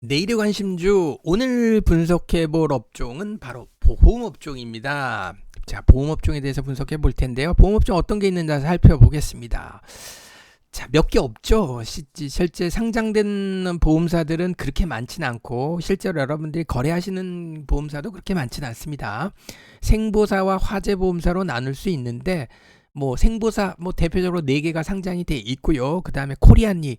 내일의 관심주 오늘 분석해볼 업종은 바로 보험업종입니다. 자, 보험업종에 대해서 분석해 볼 텐데요. 보험업종 어떤 게 있는지 살펴보겠습니다. 자, 몇 개 없죠. 실제 상장된 보험사들은 그렇게 많지는 않고 실제로 여러분들이 거래하시는 보험사도 그렇게 많지는 않습니다. 생보사와 화재보험사로 나눌 수 있는데 생보사 대표적으로 4개가 상장이 돼 있고요. 그 다음에 코리안리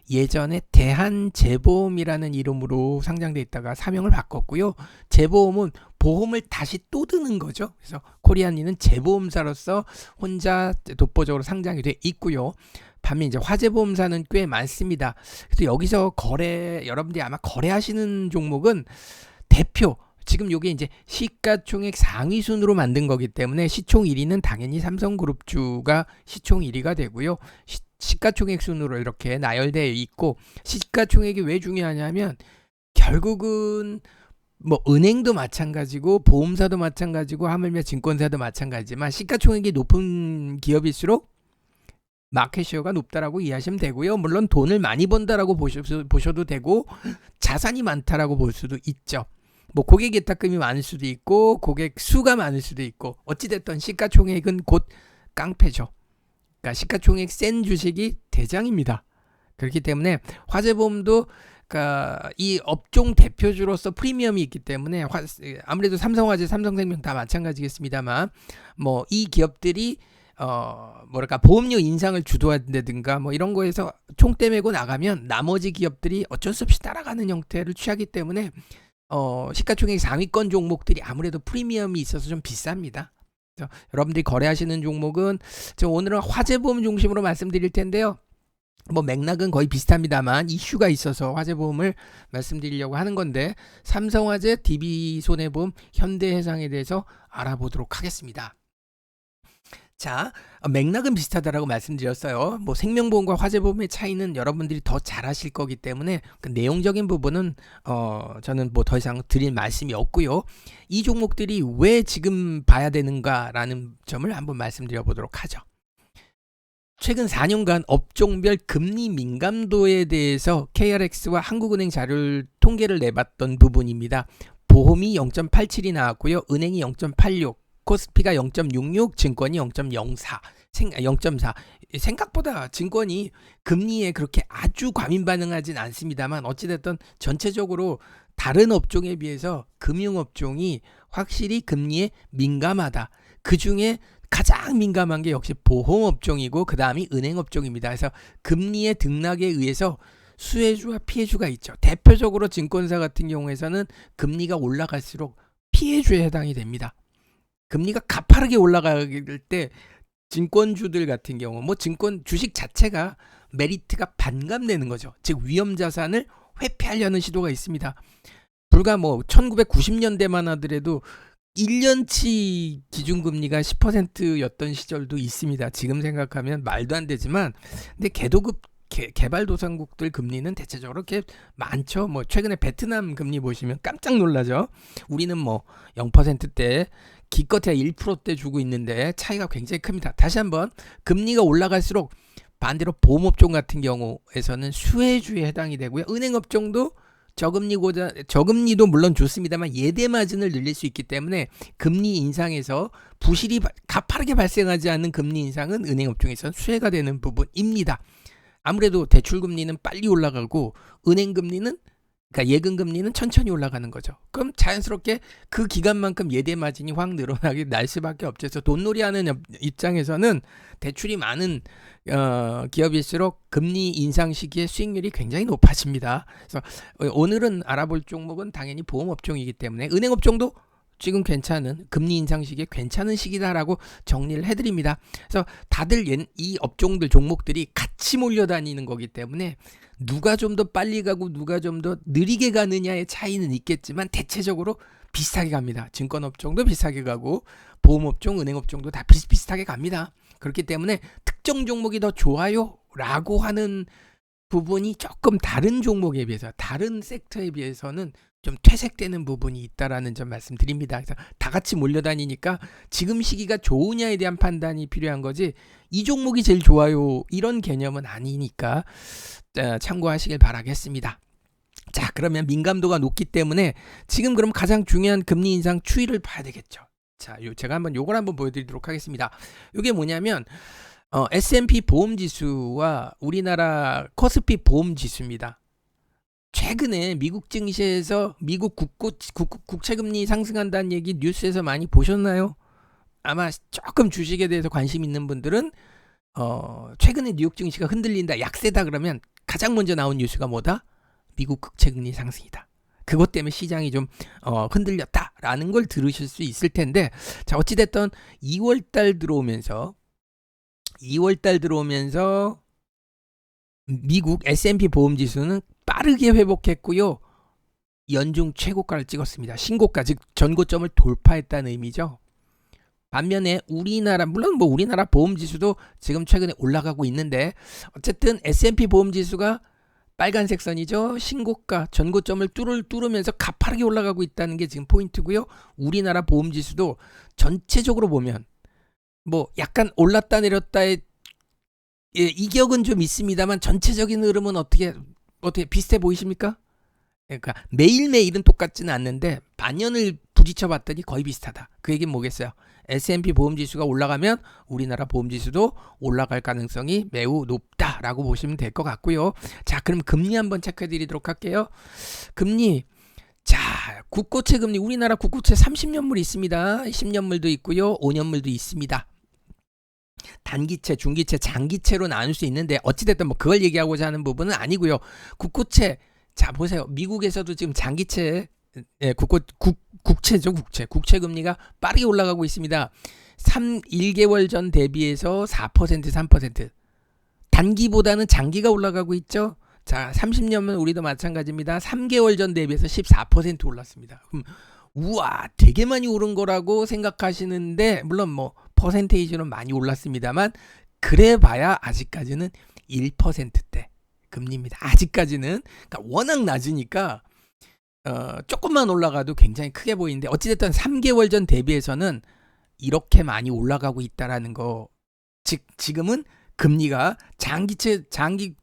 예전에 대한재보험이라는 이름으로 상장돼 있다가 사명을 바꿨고요. 재보험은 보험을 다시 또 드는 거죠. 그래서 코리안리는 재보험사로서 혼자 독보적으로 상장이 돼 있고요. 반면 이제 화재보험사는 꽤 많습니다. 그래서 여기서 여러분들이 아마 거래하시는 종목은 대표 지금 요게 이제 시가총액 상위 순으로 만든 거기 때문에 시총 1위는 당연히 삼성그룹주가 시총 1위가 되고요. 시가총액 순으로 이렇게 나열되어 있고, 시가총액이 왜 중요하냐면 결국은 은행도 마찬가지고 보험사도 마찬가지고 하물며 증권사도 마찬가지지만 시가총액이 높은 기업일수록 마켓쉐어가 높다라고 이해하시면 되고요. 물론 돈을 많이 번다라고 보셔도 되고 자산이 많다라고 볼 수도 있죠. 고객 예탁금이 많을 수도 있고 고객 수가 많을 수도 있고 어찌됐든 시가총액은 곧 깡패죠. 그러니까 시가총액 센 주식이 대장입니다. 그렇기 때문에 화재보험도 그러니까 이 업종 대표주로서 프리미엄이 있기 때문에 아무래도 삼성화재, 삼성생명 다 마찬가지겠습니다만 이 기업들이 보험료 인상을 주도한다든가 이런 거에서 총대 메고 나가면 나머지 기업들이 어쩔 수 없이 따라가는 형태를 취하기 때문에 시가총액 상위권 종목들이 아무래도 프리미엄이 있어서 좀 비쌉니다. 여러분들이 거래하시는 종목은 오늘은 화재보험 중심으로 말씀드릴 텐데요. 맥락은 거의 비슷합니다만 이슈가 있어서 화재보험을 말씀드리려고 하는 건데, 삼성화재, DB손해보험, 현대해상에 대해서 알아보도록 하겠습니다. 자, 맥락은 비슷하다라고 말씀드렸어요. 생명보험과 화재보험의 차이는 여러분들이 더 잘 아실 거기 때문에 그 내용적인 부분은 저는 더 이상 드릴 말씀이 없고요. 이 종목들이 왜 지금 봐야 되는가라는 점을 한번 말씀드려 보도록 하죠. 최근 4년간 업종별 금리 민감도에 대해서 KRX와 한국은행 자료를 통계를 내봤던 부분입니다. 보험이 0.87이 나왔고요. 은행이 0.86, 코스피가 0.66, 증권이 0.04, 0.4. 생각보다 증권이 금리에 그렇게 아주 과민 반응하진 않습니다만 어찌됐든 전체적으로 다른 업종에 비해서 금융업종이 확실히 금리에 민감하다. 그 중에 가장 민감한 게 역시 보험업종이고 그 다음이 은행업종입니다. 그래서 금리의 등락에 의해서 수혜주와 피해주가 있죠. 대표적으로 증권사 같은 경우에서는 금리가 올라갈수록 피해주에 해당이 됩니다. 금리가 가파르게 올라갈 때 증권주들 같은 경우 증권 주식 자체가 메리트가 반감되는 거죠. 즉 위험 자산을 회피하려는 시도가 있습니다. 불과 1990년대만 하더라도 1년치 기준금리가 10%였던 시절도 있습니다. 지금 생각하면 말도 안 되지만 근데 개발도상국들 금리는 대체적으로 이렇게 많죠. 최근에 베트남 금리 보시면 깜짝 놀라죠. 우리는 0%대 기껏해야 1%대 주고 있는데 차이가 굉장히 큽니다. 다시 한번 금리가 올라갈수록 반대로 보험업종 같은 경우에서는 수혜주에 해당이 되고요. 은행업종도 저금리도 물론 좋습니다만 예대 마진을 늘릴 수 있기 때문에 금리 인상에서 부실이 가파르게 발생하지 않는 금리 인상은 은행업종에서는 수혜가 되는 부분입니다. 아무래도 대출금리는 빨리 올라가고 은행금리는 그러니까 예금금리는 천천히 올라가는 거죠. 그럼 자연스럽게 그 기간만큼 예대 마진이 확 늘어나게 날 수밖에 없죠. 그래서 돈놀이하는 입장에서는 대출이 많은 기업일수록 금리 인상 시기에 수익률이 굉장히 높아집니다. 그래서 오늘은 알아볼 종목은 당연히 보험업종이기 때문에 은행업종도 지금 괜찮은 금리 인상 시기에 괜찮은 시기다라고 정리를 해드립니다. 그래서 다들 이 업종들 종목들이 같이 몰려다니는 거기 때문에 누가 좀 더 빨리 가고 누가 좀 더 느리게 가느냐의 차이는 있겠지만 대체적으로 비슷하게 갑니다. 증권업종도 비슷하게 가고 보험업종, 은행업종도 다 비슷비슷하게 갑니다. 그렇기 때문에 특정 종목이 더 좋아요 라고 하는 부분이 조금 다른 종목에 비해서 다른 섹터에 비해서는 좀 퇴색되는 부분이 있다라는 점 말씀드립니다. 그래서 다 같이 몰려다니니까 지금 시기가 좋으냐에 대한 판단이 필요한 거지 이 종목이 제일 좋아요 이런 개념은 아니니까 참고하시길 바라겠습니다. 자, 그러면 민감도가 높기 때문에 지금 그럼 가장 중요한 금리 인상 추이를 봐야 되겠죠. 자, 제가 요걸 한번 보여드리도록 하겠습니다. 이게 뭐냐면 S&P 보험지수와 우리나라 코스피 보험지수입니다. 최근에 미국 증시에서 미국 국채금리 상승한다는 얘기 뉴스에서 많이 보셨나요? 아마 조금 주식에 대해서 관심 있는 분들은 최근에 뉴욕 증시가 흔들린다, 약세다 그러면 가장 먼저 나온 뉴스가 뭐다? 미국 국채금리 상승이다. 그것 때문에 시장이 좀 흔들렸다라는 걸 들으실 수 있을 텐데, 자, 어찌됐든 2월달 들어오면서 미국 S&P 보험지수는 빠르게 회복했고요. 연중 최고가를 찍었습니다. 신고가, 즉 전고점을 돌파했다는 의미죠. 반면에 물론 우리나라 보험지수도 지금 최근에 올라가고 있는데, 어쨌든 S&P 보험지수가 빨간색 선이죠. 신고가 전고점을 뚫으면서 가파르게 올라가고 있다는 게 지금 포인트고요. 우리나라 보험지수도 전체적으로 보면 뭐 약간 올랐다 내렸다의 이격은 좀 있습니다만 전체적인 흐름은 어떻게 비슷해 보이십니까? 그러니까 매일매일은 똑같지는 않는데 반년을 부딪혀 봤더니 거의 비슷하다. 그 얘기는 뭐겠어요? S&P 보험지수가 올라가면 우리나라 보험지수도 올라갈 가능성이 매우 높다라고 보시면 될 것 같고요. 자, 그럼 금리 한번 체크해 드리도록 할게요. 금리, 자, 국고채 금리, 우리나라 국고채 30년물 있습니다. 10년물도 있고요. 5년물도 있습니다. 단기채, 중기채, 장기채로 나눌 수 있는데 어찌됐든 뭐 그걸 얘기하고자 하는 부분은 아니고요. 국고채, 자 보세요. 미국에서도 지금 장기채, 국채죠. 국채 금리가 빠르게 올라가고 있습니다. 1개월 전 대비해서 4%, 3%. 단기보다는 장기가 올라가고 있죠. 자, 30년은 우리도 마찬가지입니다. 3개월 전 대비해서 14% 올랐습니다. 그럼 우와, 되게 많이 오른 거라고 생각하시는데, 물론 뭐 퍼센테이지는 많이 올랐습니다만 그래봐야 아직까지는 1%대 금리입니다. 아직까지는. 그러니까 워낙 낮으니까 조금만 올라가도 굉장히 크게 보이는데, 어찌됐든 3개월 전 대비해서는 이렇게 많이 올라가고 있다라는 거. 즉 지금은 금리가 장기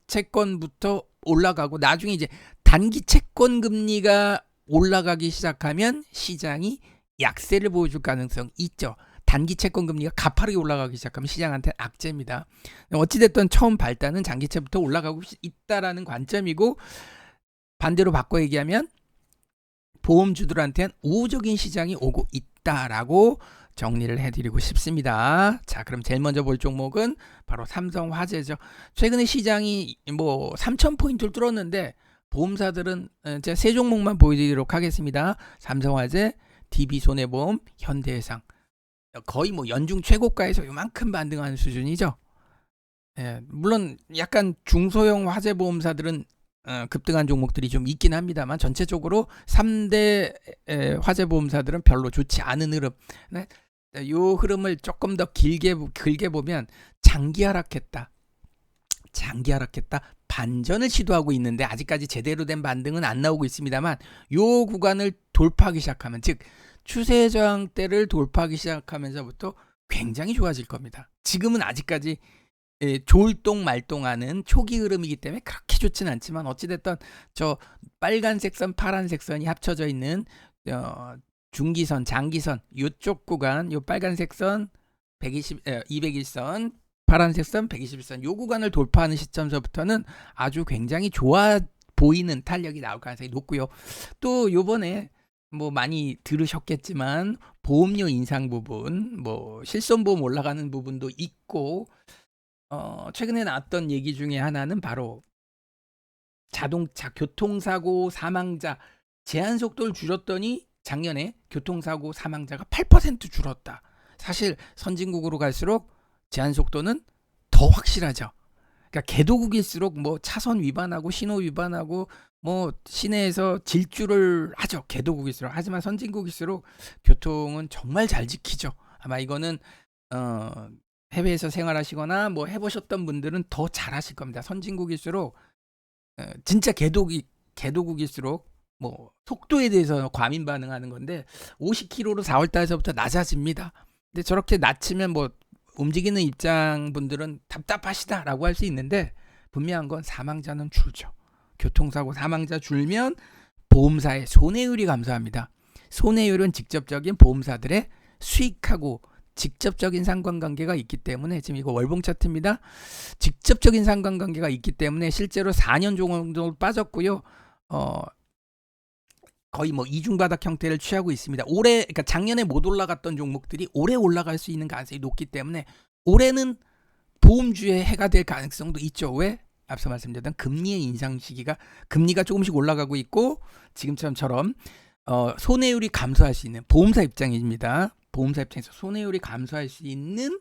채권부터 올라가고 나중에 이제 단기 채권 금리가 올라가기 시작하면 시장이 약세를 보여줄 가능성이 있죠. 단기 채권 금리가 가파르게 올라가기 시작하면 시장한테 악재입니다. 어찌됐든 처음 발단은 장기채부터 올라가고 있다라는 관점이고, 반대로 바꿔 얘기하면 보험주들한테는 우호적인 시장이 오고 있다라고 정리를 해드리고 싶습니다. 자, 그럼 제일 먼저 볼 종목은 바로 삼성화재죠. 최근에 시장이 뭐 3,000포인트를 뚫었는데 보험사들은 제가 세 종목만 보여드리도록 하겠습니다. 삼성화재, DB손해보험, 현대해상. 거의 뭐 연중 최고가에서 요만큼 반등하는 수준이죠. 물론 약간 중소형 화재보험사들은 급등한 종목들이 좀 있긴 합니다만 전체적으로 3대 화재보험사들은 별로 좋지 않은 흐름. 이 흐름을 조금 더 길게 보면 장기 하락했다, 반전을 시도하고 있는데 아직까지 제대로 된 반등은 안 나오고 있습니다만, 이 구간을 돌파하기 시작하면, 즉 추세 저항대를 돌파하기 시작하면서부터 굉장히 좋아질 겁니다. 지금은 아직까지 졸동말동하는 초기 흐름이기 때문에 그렇게 좋진 않지만, 어찌됐든 저 빨간색 선, 파란색 선이 합쳐져 있는 중기선, 장기선, 요쪽 구간, 요 빨간색 선 201선, 파란색 선 121선, 요 구간을 돌파하는 시점서부터는 아주 굉장히 좋아 보이는 탄력이 나올 가능성이 높고요. 또 요번에 뭐 많이 들으셨겠지만 보험료 인상 부분, 뭐 실손보험 올라가는 부분도 있고, 최근에 나왔던 얘기 중에 하나는 바로 자동차 교통사고 사망자 제한 속도를 줄였더니 작년에 교통사고 사망자가 8% 줄었다. 사실 선진국으로 갈수록 제한 속도는 더 확실하죠. 그러니까 개도국일수록 뭐 차선 위반하고 신호 위반하고 뭐 시내에서 질주를 하죠. 개도국일수록. 하지만 선진국일수록 교통은 정말 잘 지키죠. 아마 이거는 해외에서 생활하시거나 뭐 해보셨던 분들은 더 잘하실 겁니다. 선진국일수록 진짜 개도국일수록 뭐 속도에 대해서 과민 반응하는 건데 50km로 4월달에서부터 낮아집니다. 근데 저렇게 낮추면 뭐 움직이는 입장 분들은 답답하시다라고 할 수 있는데, 분명한 건 사망자는 줄죠. 교통사고 사망자 줄면 보험사의 손해율이 감소합니다. 손해율은 직접적인 보험사들의 수익하고 직접적인 상관관계가 있기 때문에, 지금 이거 월봉 차트입니다. 직접적인 상관관계가 있기 때문에 실제로 4년 정도 빠졌고요. 거의 뭐 이중바닥 형태를 취하고 있습니다. 올해, 그러니까 작년에 못 올라갔던 종목들이 올해 올라갈 수 있는 가능성이 높기 때문에 올해는 보험주에 해가 될 가능성도 있죠. 왜? 앞서 말씀드렸던 금리의 인상 시기가, 금리가 조금씩 올라가고 있고 지금처럼 손해율이 감소할 수 있는, 보험사 입장입니다. 보험사 입장에서 손해율이 감소할 수 있는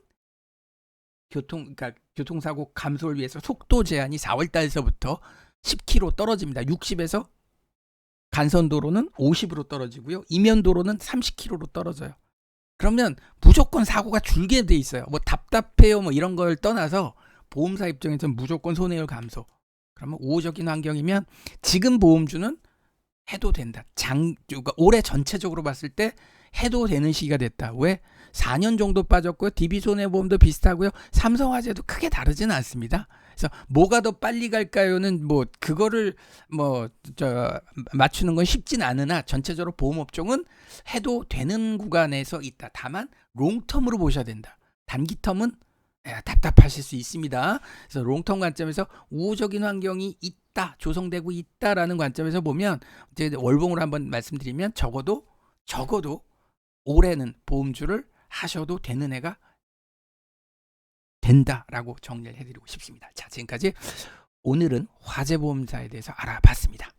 그러니까 교통사고 감소를 위해서 속도 제한이 4월 달서부터 10km 떨어집니다. 60에서 간선도로는 50으로 떨어지고요. 이면도로는 30km로 떨어져요. 그러면 무조건 사고가 줄게 돼 있어요. 뭐 답답해요 뭐 이런 걸 떠나서 보험사 입장에서는 무조건 손해율 감소. 그러면 우호적인 환경이면 지금 보험주는 해도 된다. 그러니까 올해 전체적으로 봤을 때 해도 되는 시기가 됐다. 왜? 4년 정도 빠졌고요. DB손해보험도 비슷하고요. 삼성화재도 크게 다르지는 않습니다. 그래서 뭐가 더 빨리 갈까요는 뭐 그거를 맞추는 건 쉽진 않으나 전체적으로 보험업종은 해도 되는 구간에서 있다. 다만 롱텀으로 보셔야 된다. 단기텀은 답답하실 수 있습니다. 그래서 롱텀 관점에서 우호적인 환경이 있다, 조성되고 있다라는 관점에서 보면, 이제 월봉으로 한번 말씀드리면 적어도 올해는 보험주를 하셔도 되는 해가 된다라고 정리를 해드리고 싶습니다. 자, 지금까지 오늘은 화재보험사에 대해서 알아봤습니다.